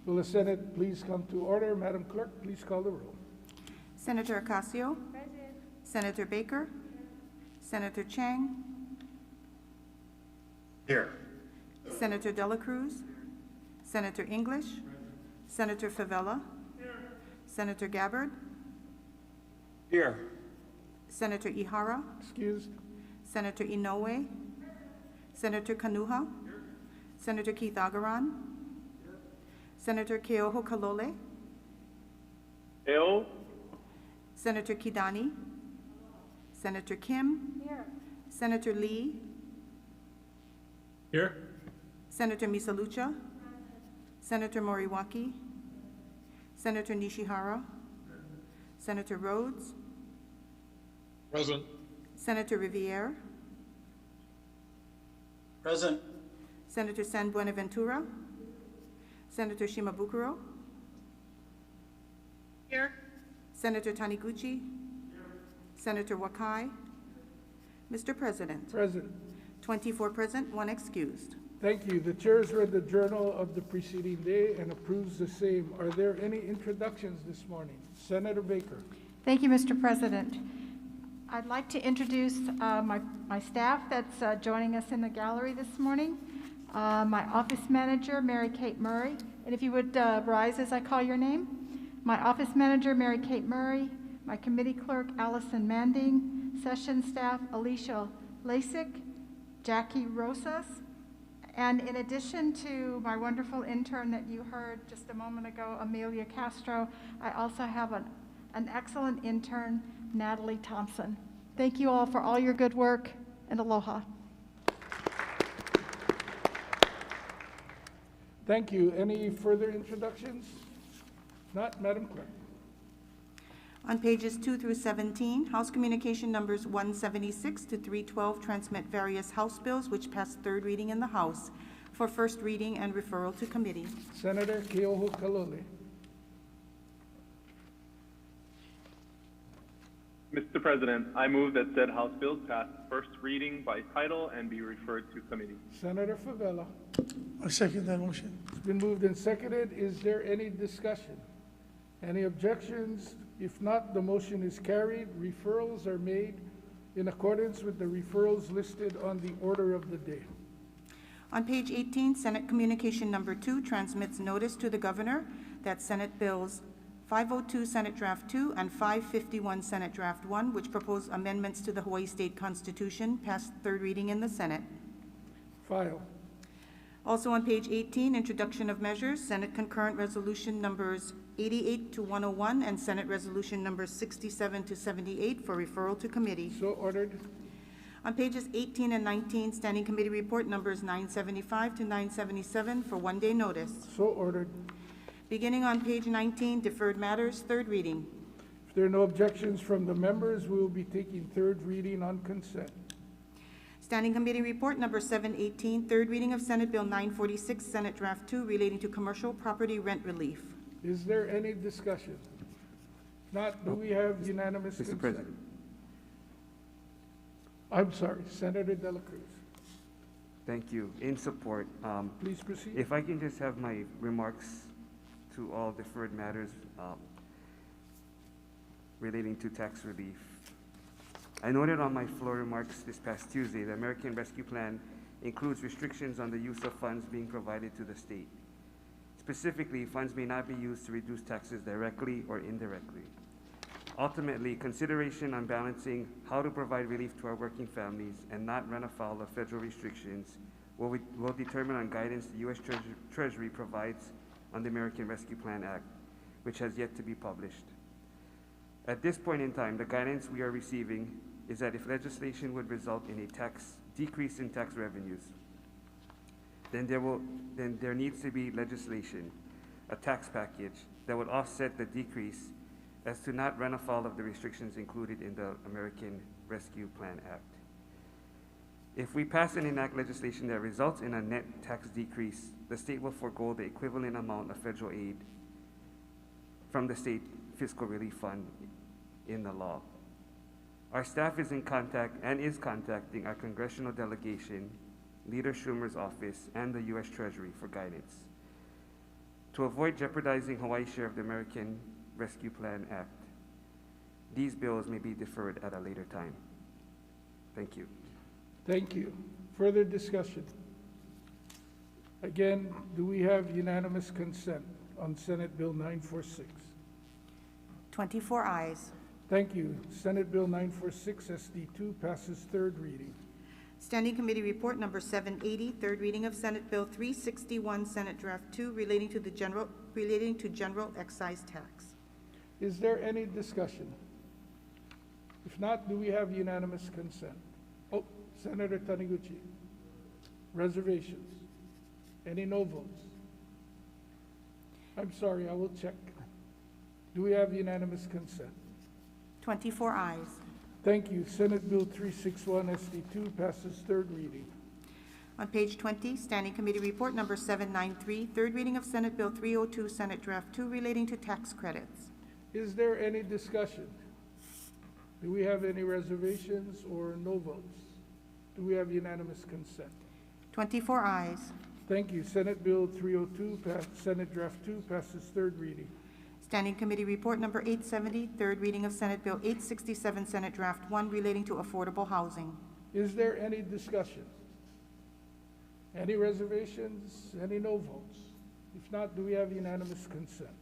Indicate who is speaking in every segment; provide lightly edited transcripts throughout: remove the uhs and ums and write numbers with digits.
Speaker 1: Will the Senate please come to order? Madam Clerk, please call the roll.
Speaker 2: Senator Ocasio. Present. Senator Baker. Senator Chang.
Speaker 3: Here.
Speaker 2: Senator Dela Cruz. Senator English. Senator Favela. Here. Senator Gabbard.
Speaker 3: Here.
Speaker 2: Senator Ihara.
Speaker 1: Excused.
Speaker 2: Senator Inoue. Senator Kanuha. Senator Keith Agaran. Senator Keoho Kalole.
Speaker 3: Eo.
Speaker 2: Senator Kidani. Senator Kim. Here. Senator Lee.
Speaker 3: Here.
Speaker 2: Senator Misalucha. Senator Moriwaki. Senator Nishihara. Senator Rhodes.
Speaker 3: Present.
Speaker 2: Senator Riviere.
Speaker 3: Present.
Speaker 2: Senator San Buenaventura. Senator Shimabukuro.
Speaker 3: Here.
Speaker 2: Senator Taniguchi. Senator Wakai. Mr. President.
Speaker 1: Present.
Speaker 2: 24 present, 1 excused.
Speaker 1: Thank you. The chair has read the journal of the preceding day and approves the same. Are there any introductions this morning? Senator Baker.
Speaker 4: Thank you, Mr. President. I'd like to introduce my staff that's joining us in the gallery this morning. My office manager, Mary Kate Murray, and if you would rise as I call your name. My office manager, Mary Kate Murray, my committee clerk, Allison Manding, session staff, Alicia Lasik, Jackie Rosas, and in addition to my wonderful intern that you heard just a moment ago, Amelia Castro, I also have an excellent intern, Natalie Thompson. Thank you all for all your good work, and aloha.
Speaker 1: Thank you. Any further introductions? Not, Madam Clerk.
Speaker 2: On pages 2 through 17, House Communication numbers 176 to 312 transmit various House bills which passed third reading in the House for first reading and referral to committee.
Speaker 1: Senator Keoho Kalole.
Speaker 5: Mr. President, I move that said House bills pass first reading by title and be referred to committee.
Speaker 1: Senator Favela.
Speaker 6: I second that motion.
Speaker 1: It's been moved and seconded. Is there any discussion? Any objections? If not, the motion is carried. Referrals are made in accordance with the referrals listed on the order of the day.
Speaker 2: On page 18, Senate Communication number 2 transmits notice to the Governor that Senate Bills 502 Senate Draft 2 and 551 Senate Draft 1, which propose amendments to the Hawaii State Constitution, passed third reading in the Senate.
Speaker 1: File.
Speaker 2: Also on page 18, introduction of measures, Senate Concurrent Resolution numbers 88 to 101 and Senate Resolution numbers 67 to 78 for referral to committee.
Speaker 1: So ordered.
Speaker 2: On pages 18 and 19, Standing Committee Report numbers 975 to 977 for one-day notice.
Speaker 1: So ordered.
Speaker 2: Beginning on page 19, Deferred Matters, third reading.
Speaker 1: If there are no objections from the members, we will be taking third reading on consent.
Speaker 2: Standing Committee Report number 718, third reading of Senate Bill 946, Senate Draft 2, relating to commercial property rent relief.
Speaker 1: Is there any discussion? If not, do we have unanimous consent?
Speaker 7: Mr. President.
Speaker 1: I'm sorry, Senator Dela Cruz.
Speaker 7: Thank you. In support,
Speaker 1: Please proceed.
Speaker 7: if I can just have my remarks to all deferred matters relating to tax relief. I noted on my floor remarks this past Tuesday, the American Rescue Plan includes restrictions on the use of funds being provided to the state. Specifically, funds may not be used to reduce taxes directly or indirectly. Ultimately, consideration on balancing how to provide relief to our working families and not run afoul of federal restrictions will determine on guidance the U.S. Treasury provides on the American Rescue Plan Act, which has yet to be published. At this point in time, the guidance we are receiving is that if legislation would result in a decrease in tax revenues, then there needs to be legislation, a tax package that would offset the decrease as to not run afoul of the restrictions included in the American Rescue Plan Act. If we pass and enact legislation that results in a net tax decrease, the state will forego the equivalent amount of federal aid from the state fiscal relief fund in the law. Our staff is in contact and is contacting our congressional delegation, Leader Schumer's office, and the U.S. Treasury for guidance. to avoid jeopardizing Hawaii's share of the American Rescue Plan Act. These bills may be deferred at a later time. Thank you.
Speaker 1: Thank you. Further discussion? Again, do we have unanimous consent on Senate Bill 946?
Speaker 2: 24 ayes.
Speaker 1: Thank you. Senate Bill 946, SD2, passes third reading.
Speaker 2: Standing Committee Report Number 780, third reading of Senate Bill 361, Senate Draft 2, relating to general excise tax.
Speaker 1: Is there any discussion? If not, do we have unanimous consent? Oh, Senator Taniguchi. Reservations? Any no votes? I'm sorry, I will check. Do we have unanimous consent?
Speaker 2: 24 ayes.
Speaker 1: Thank you. Senate Bill 361, SD2, passes third reading.
Speaker 2: On page 20, Standing Committee Report Number 793, third reading of Senate Bill 302, Senate Draft 2, relating to tax credits.
Speaker 1: Is there any discussion? Do we have any reservations or no votes? Do we have unanimous consent?
Speaker 2: 24 ayes.
Speaker 1: Thank you. Senate Bill 302, Senate Draft 2, passes third reading.
Speaker 2: Standing Committee Report Number 870, third reading of Senate Bill 867, Senate Draft 1, relating to affordable housing.
Speaker 1: Is there any discussion? Any reservations? Any no votes? If not, do we have unanimous consent?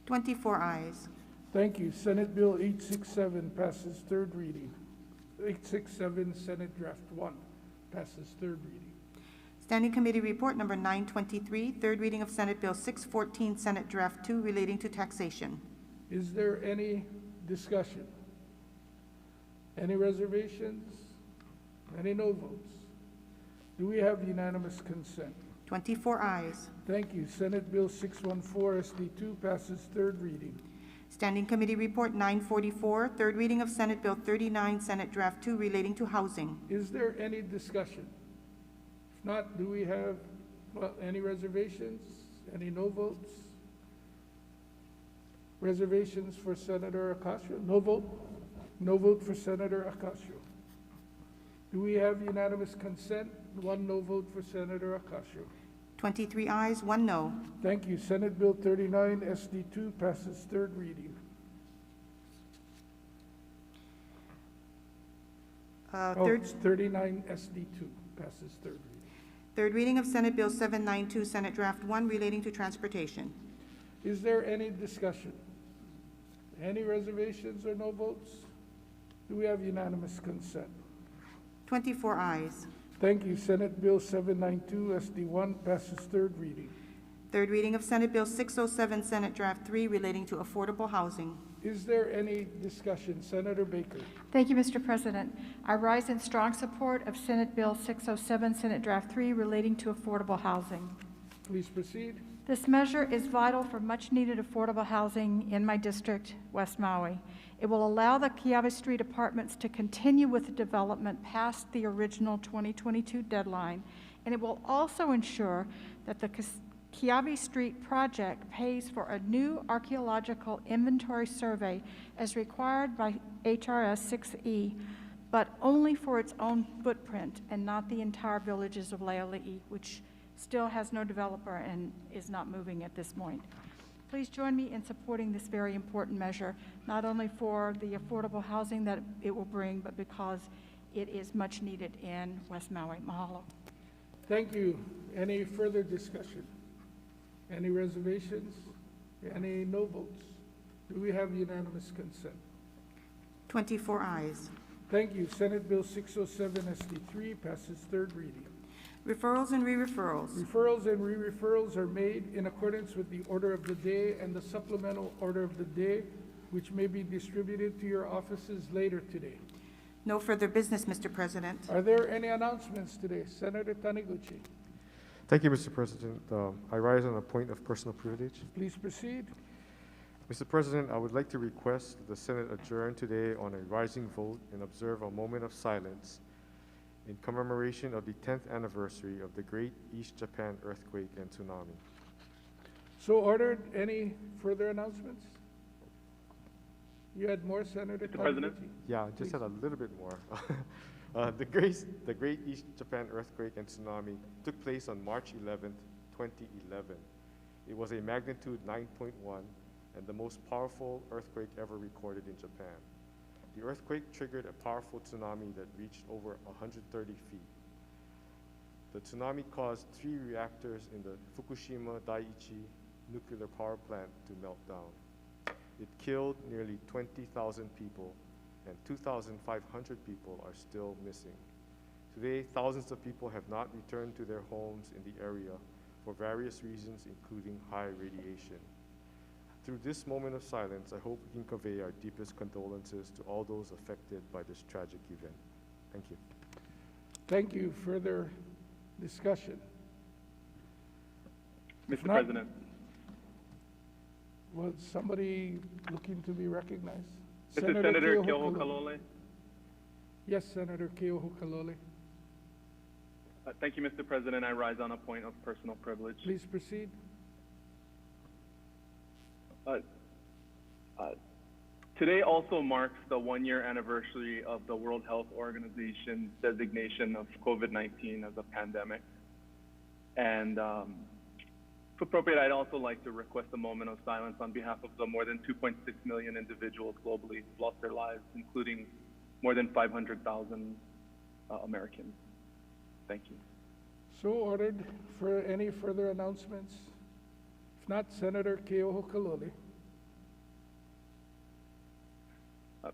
Speaker 2: 24 ayes.
Speaker 1: Thank you. Senate Bill 867 passes third reading. 867, Senate Draft 1, passes third reading.
Speaker 2: Standing Committee Report Number 923, third reading of Senate Bill 614, Senate Draft 2, relating to taxation.
Speaker 1: Is there any discussion? Any reservations? Any no votes? Do we have unanimous consent?
Speaker 2: 24 ayes.
Speaker 1: Thank you. Senate Bill 614, SD2, passes third reading.
Speaker 2: Standing Committee Report 944, third reading of Senate Bill 39, Senate Draft 2, relating to housing.
Speaker 1: Is there any discussion? If not, do we have, any reservations? Any no votes? Reservations for Senator Ocasio? No vote? No vote for Senator Ocasio. Do we have unanimous consent? One no vote for Senator Ocasio.
Speaker 2: 23 ayes, 1 no.
Speaker 1: Thank you. Senate Bill 39, SD2, passes third reading. It's 39, SD2, passes third reading.
Speaker 2: Third reading of Senate Bill 792, Senate Draft 1, relating to transportation.
Speaker 1: Is there any discussion? Any reservations or no votes? Do we have unanimous consent?
Speaker 2: 24 ayes.
Speaker 1: Thank you. Senate Bill 792, SD1, passes third reading.
Speaker 2: Third reading of Senate Bill 607, Senate Draft 3, relating to affordable housing.
Speaker 1: Is there any discussion? Senator Baker.
Speaker 4: Thank you, Mr. President. I rise in strong support of Senate Bill 607, Senate Draft 3, relating to affordable housing.
Speaker 1: Please proceed.
Speaker 4: This measure is vital for much-needed affordable housing in my district, West Maui. It will allow the Kiawe Street apartments to continue with the development past the original 2022 deadline, and it will also ensure that the Kiawe Street project pays for a new archaeological inventory survey as required by HRS 6E, but only for its own footprint and not the entire villages of Leali'i, which still has no developer and is not moving at this point. Please join me in supporting this very important measure, not only for the affordable housing that it will bring, but because it is much needed in West Maui. Mahalo.
Speaker 1: Thank you. Any further discussion? Any reservations? Any no votes? Do we have unanimous consent?
Speaker 2: 24 ayes.
Speaker 1: Thank you. Senate Bill 607, SD3, passes third reading.
Speaker 2: Referrals and re-referrals.
Speaker 1: Referrals and re-referrals are made in accordance with the order of the day and the supplemental order of the day, which may be distributed to your offices later today.
Speaker 2: No further business, Mr. President.
Speaker 1: Are there any announcements today? Senator Taniguchi,
Speaker 8: Thank you, Mr. President. I rise on a point of personal privilege.
Speaker 1: please proceed.
Speaker 8: Mr. President, I would like to request that the Senate adjourn today on a rising vote and observe a moment of silence in commemoration of the 10th anniversary of the Great East Japan Earthquake and Tsunami.
Speaker 1: So ordered. Any further announcements? You had more, Senator
Speaker 5: Mr. President?
Speaker 1: Taniguchi?
Speaker 8: Yeah, I just had a little bit more. The Great East Japan Earthquake and Tsunami took place on March 11th, 2011. It was a magnitude 9.1 and the most powerful earthquake ever recorded in Japan. The earthquake triggered a powerful tsunami that reached over 130 feet. The tsunami caused 3 reactors in the Fukushima Daiichi nuclear power plant to melt down. It killed nearly 20,000 people, and 2,500 people are still missing. Today, thousands of people have not returned to their homes in the area for various reasons, including high radiation. Through this moment of silence, I hope we can convey our deepest condolences to all those affected by this tragic event. Thank you.
Speaker 1: Thank you. Further discussion?
Speaker 5: Mr.
Speaker 1: not-
Speaker 5: President,
Speaker 1: Was somebody looking to be recognized?
Speaker 5: this is Senator
Speaker 1: Keoho
Speaker 5: Keoho.
Speaker 1: Yes, Senator Keoho Kalole.
Speaker 5: Thank you, Mr. President. I rise on a point of personal privilege.
Speaker 1: Please proceed.
Speaker 5: Today also marks the 1-year anniversary of the World Health Organization's designation of COVID-19 as a pandemic. And if appropriate, I'd also like to request a moment of silence on behalf of the more than 2.6 million individuals globally who lost their lives, including more than 500,000 Americans. Thank you.
Speaker 1: So ordered. For any further announcements? If not, Senator Keoho Kalole.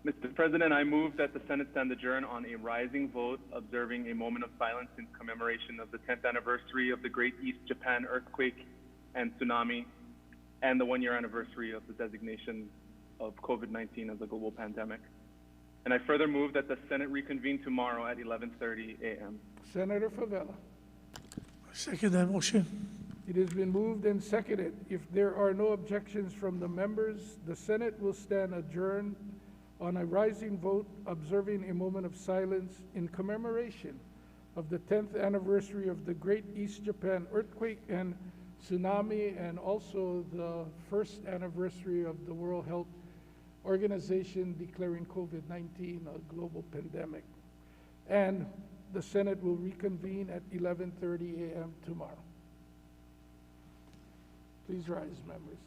Speaker 5: Mr. President, I move that the Senate stand adjourned on a rising vote, observing a moment of silence in commemoration of the 10th anniversary of the Great East Japan earthquake and tsunami, and the 1-year anniversary of the designation of COVID-19 as a global pandemic. And I further move that the Senate reconvene tomorrow at 11:30 a.m.
Speaker 1: Senator Favela.
Speaker 6: I second that motion.
Speaker 1: It has been moved and seconded. If there are no objections from the members, the Senate will stand adjourned on a rising vote, observing a moment of silence in commemoration of the 10th anniversary of the Great East Japan earthquake and tsunami, and also the first anniversary of the World Health Organization declaring COVID-19 a global pandemic. And the Senate will reconvene at 11:30 a.m. tomorrow. Please rise, members.